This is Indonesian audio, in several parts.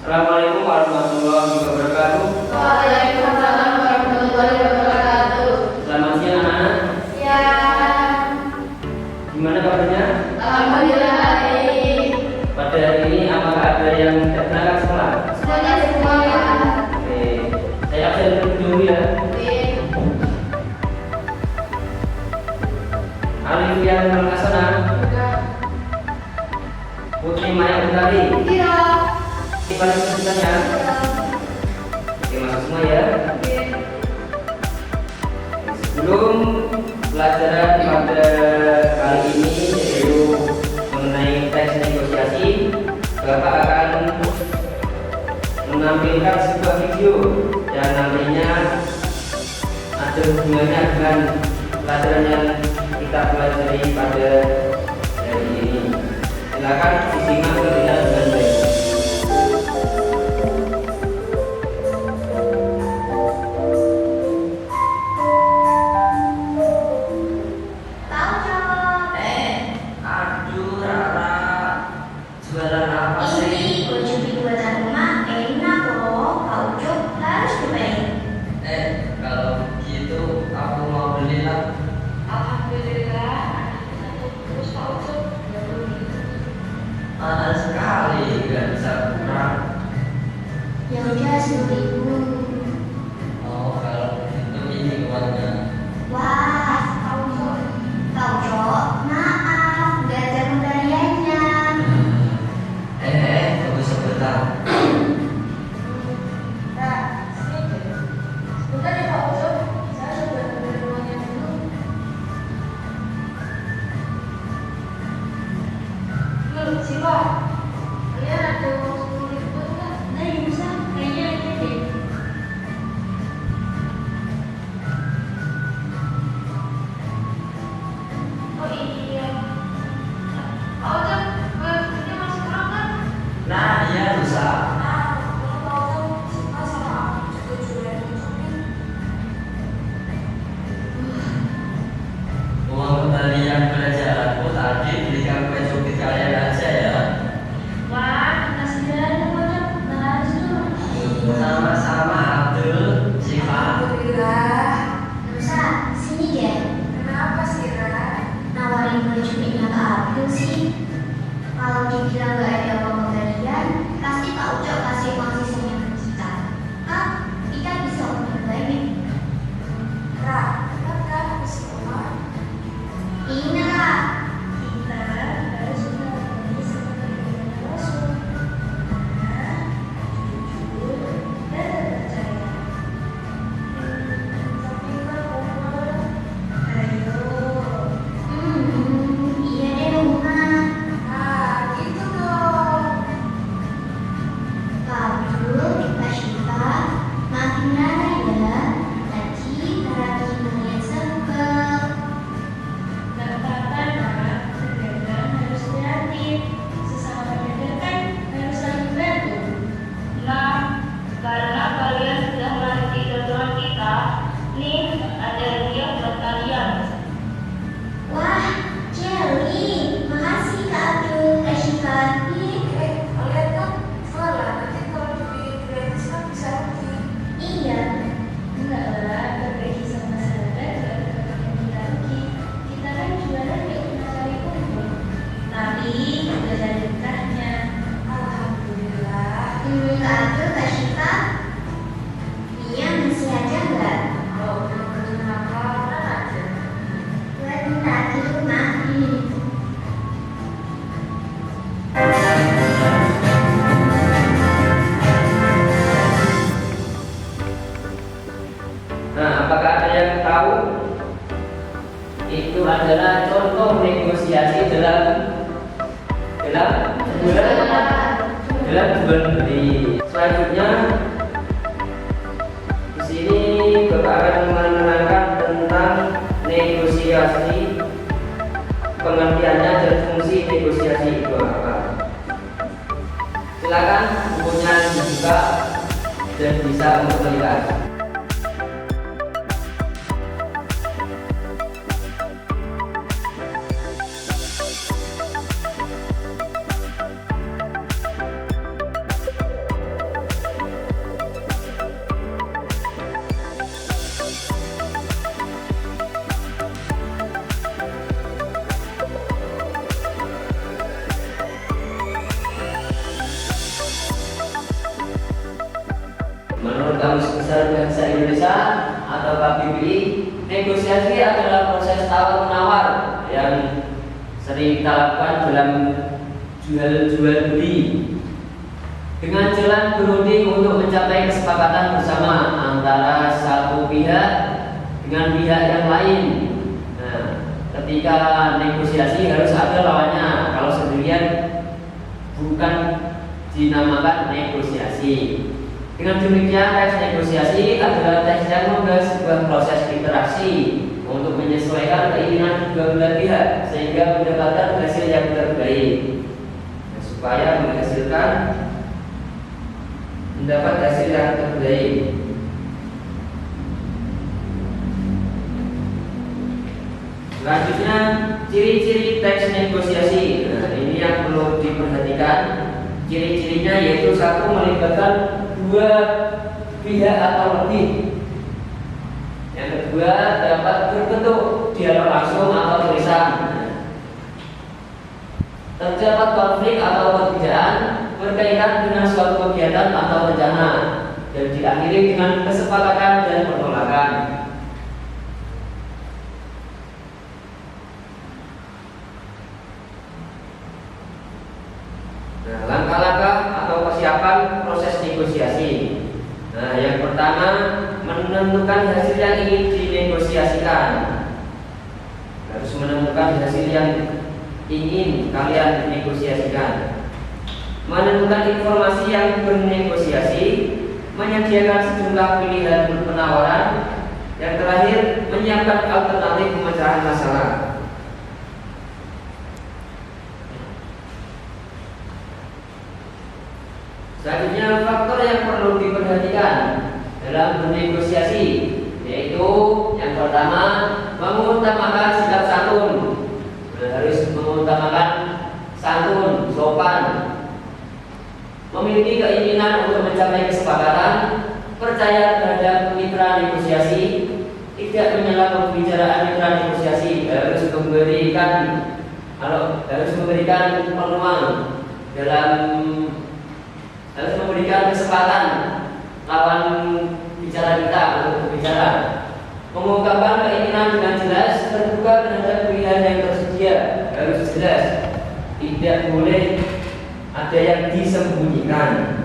Assalamualaikum warahmatullahi wabarakatuh. Waalaikumsalam warahmatullahi wabarakatuh. Selamat siang anak-anak. Ya, Gimana kabarnya? alhamdulillah baik. Pada hari ini apakah ada yang tidak berangkat sekolah? Semuanya semua ya. Oke, saya absen dulu ya. Alfian Perkasana, Putri Maya Utari. Iya. Ini balik kesulitannya. Oke, masuk semua ya. Sebelum pelajaran pada kali ini yaitu mengenai teks negosiasi, Bapak akan menampilkan sebuah video yang nantinya ada hubungannya dengan pelajaran yang kita pelajari pada hari ini. Silakan disimak videonya dengan baik. Tahu cowok. Aduh Rara, jualan apa sih? Ini baju buatan rumah enak loh. Kau Cuk harus cobain. Kalau gitu aku mau beli lah. Alhamdulillah. Terus Kau Cuk. Mahal sekali, nggak bisa kurang. Ya udah 10.000. Oh, kalau itu ini uangnya. Wah, Kau Cuk, maaf, nggak ada pembeliannya. Tunggu sebentar. Nah, sini deh. Sebentar ya Pak Ucup, saya coba ambil uangnya dulu. Siva, kalian ada uang 10.000 nggak? Nah, ya bisa, kayaknya ini deh. Oh iya. Pak Ucup, ini masih kurang kan? Nah, iya bisa. Uang kembalian belanjaanku tadi belikan kue cubit kalian aja ya. Wah, kasih jalan pokoknya. Nah, harus dulu. Sama-sama Abdul, Siva. Alhamdulillah. Nusa, sini deh. Kenapa sih, Ra? Nawarin beli cubitnya ke Abdul sih. Kalau dibilang nggak ada uang pembelian, pasti Pak Ucok kasih uang sisanya ke kita. Kan kita bisa untung banyak. Ra, kita habis rumah. Ini Ra, kita harus mengalami seperti Rasul. Nah, jujur dan percaya. Tapi kalau ayo. Iya deh rumah. Ah, gitu dong. Kabur, Kak Syifa, maafin Rara ya. Tadi Rara bikin kalian sebel. Gak apa-apa, Rara. Pedagang harus kreatif. Sesama pedagang kan harus saling bantu. Nah, karena kalian sudah mengerti tujuan kita, nih ada hadiah buat kalian. Wah, Jelly. Makasih Kak Abdul, Kak Syifa. Kalian kan salah, nanti kalau dibikin gratis kan bisa rugi. Iya. Enggak lah, berbagi sama sahabat gak ada kita rugi. Kita kan jualan ya cuma cari untung. Tapi udah ada berkahnya. Alhamdulillah. Kak Abdul, Kak Syifa, Mia masih aja nggak? Kalau udah kenapa kan aja. Buat minta di rumah. Nah, apakah ada yang tahu? Itu adalah contoh negosiasi dalam jual beli. Selanjutnya di sini Bapak akan menerangkan tentang negosiasi, pengertiannya dan fungsi negosiasi itu apa. Silakan bukunya dibuka dan bisa untuk melihat. Menurut Kamus Besar Bahasa Indonesia atau KBBI, negosiasi adalah proses tawar-menawar yang sering kita lakukan dalam jual beli dengan jalan berunding untuk mencapai kesepakatan bersama antara satu pihak dengan pihak yang lain. Nah, ketika negosiasi harus ada lawannya. Kalau sendirian bukan dinamakan negosiasi. Dengan demikian, tes negosiasi adalah tes yang membahas sebuah proses interaksi untuk menyesuaikan keinginan kedua belah pihak sehingga mendapatkan hasil yang terbaik. Nah, supaya mendapat hasil yang terbaik. Selanjutnya, ciri-ciri teks negosiasi. Nah, ini yang perlu diperhatikan. Ciri-cirinya yaitu satu, melibatkan dua pihak atau lebih. Yang kedua, dapat berbentuk dialog langsung atau tulisan. Terdapat konflik atau perbedaan berkaitan dengan suatu kegiatan atau rencana dan diakhiri dengan kesepakatan dan penolakan. Nah, langkah-langkah atau persiapan proses negosiasi. Nah, yang pertama, menentukan hasil yang ingin dinegosiasikan. Harus menemukan hasil yang ingin kalian negosiasikan. Menentukan informasi yang bernegosiasi, menyediakan sejumlah pilihan penawaran. Yang terakhir, menyiapkan alternatif pemecahan masalah. Selanjutnya, faktor yang perlu diperhatikan dalam bernegosiasi, yaitu yang pertama, mengutamakan sikap santun. Harus mengutamakan santun, sopan, memiliki keinginan untuk mencapai kesepakatan, percaya terhadap mitra negosiasi, tidak menyela pembicaraan mitra negosiasi, harus memberikan peluang dalam harus memberikan kesempatan lawan bicara kita untuk berbicara, mengungkapkan keinginan dengan jelas, terbuka terhadap pilihan yang tersedia, harus jelas, tidak boleh ada yang disembunyikan.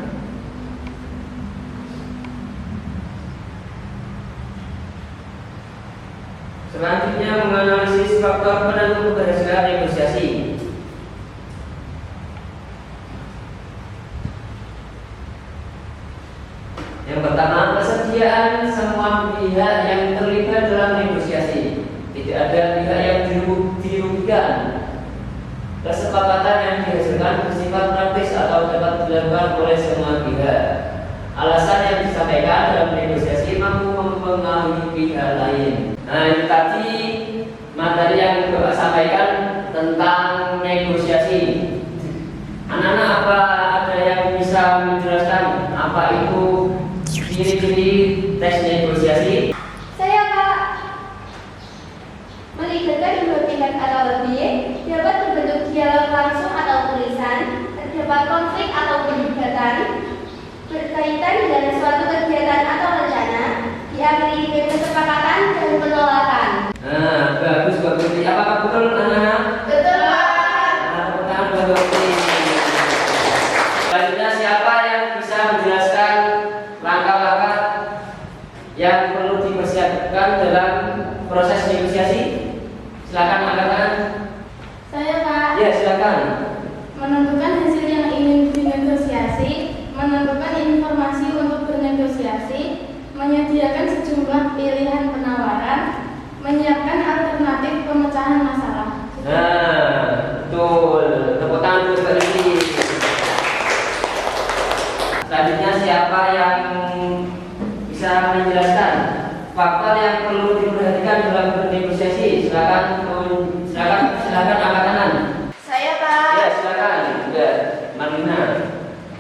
Selanjutnya, menganalisis faktor penentu keberhasilan negosiasi. Yang pertama, kesediaan semua pihak yang terlibat dalam negosiasi. Tidak ada pihak yang dirugikan. Kesepakatan yang dihasilkan bersifat praktis atau dapat dilakukan oleh semua pihak. Alasan yang disampaikan dalam negosiasi mampu mempengaruhi pihak lain. Nah, ini tadi materi yang Bapak sampaikan tentang negosiasi. Anak-anak, apa ada yang bisa menjelaskan apa itu ciri-ciri tes negosiasi? Saya, Pak. Melibatkan dua pihak atau lebih, dapat terbentuk dialog langsung atau tulisan, terdapat konflik atau perdebatan, berkaitan dengan suatu kegiatan atau rencana, diakhiri dengan kesepakatan dan penolakan. Nah, bagus Mbak Putri. Apakah betul anak-anak? Betul, Pak. Nah, pertanyaan Mbak Putri. Selanjutnya, siapa yang bisa menjelaskan langkah-langkah yang perlu dipersiapkan dalam proses negosiasi? Silakan angkat tangan. Saya, Pak. Ya, silakan. Menentukan hasil yang ingin dinegosiasi, menentukan informasi untuk bernegosiasi, menyediakan sejumlah pilihan penawaran, menyiapkan alternatif pemecahan masalah. Nah, betul. Tepuk tangan untuk Mbak Putri. Selanjutnya, siapa yang bisa menjelaskan faktor yang perlu diperhatikan dalam bernegosiasi? Silakan angkat tangan. Saya, Pak. Ya, silakan. Ya, Marlina.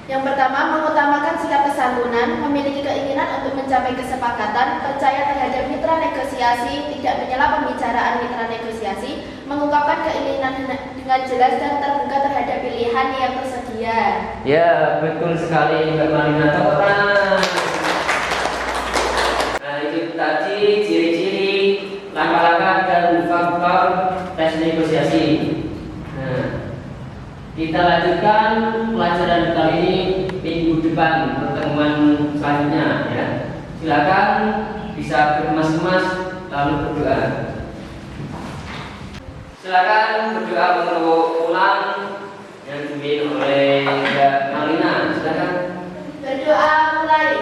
Yang pertama, mengutamakan sikap kesantunan, memiliki keinginan untuk mencapai kesepakatan, percaya terhadap mitra negosiasi, tidak menyela pembicaraan mitra negosiasi, mengungkapkan keinginan dengan jelas dan terbuka terhadap pilihan yang tersedia. Ya, betul sekali Mbak Marlina. Tepuk tangan. Kita lanjutkan pelajaran kali ini minggu depan, pertemuan selanjutnya ya. Silakan bisa berkemas-kemas lalu berdoa. Silakan berdoa untuk pulang yang dipimpin oleh Mbak Malina. Silakan. Berdoa mulai.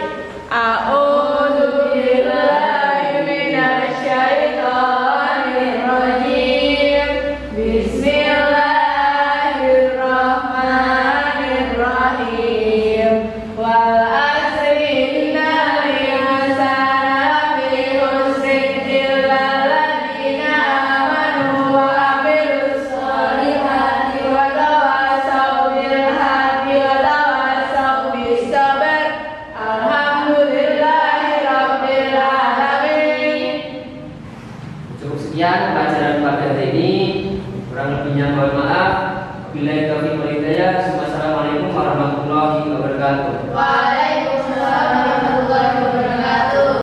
A'udzu billahi minasyaitonir rajim. Bismillahirrahmanirrahim. Wal asri innal insana lafi khusrin illa alladziina aamanu wa 'amilus shalihati wa tawassaw bil haqqi wa tawassaw bis sabr. Alhamdulillahi rabbil alamin. Cukup sekian pelajaran pada hari ini. Kurang lebihnya mohon maaf. Wabillahi taufiq wal hidayah. Wassalamualaikum warahmatullahi wabarakatuh.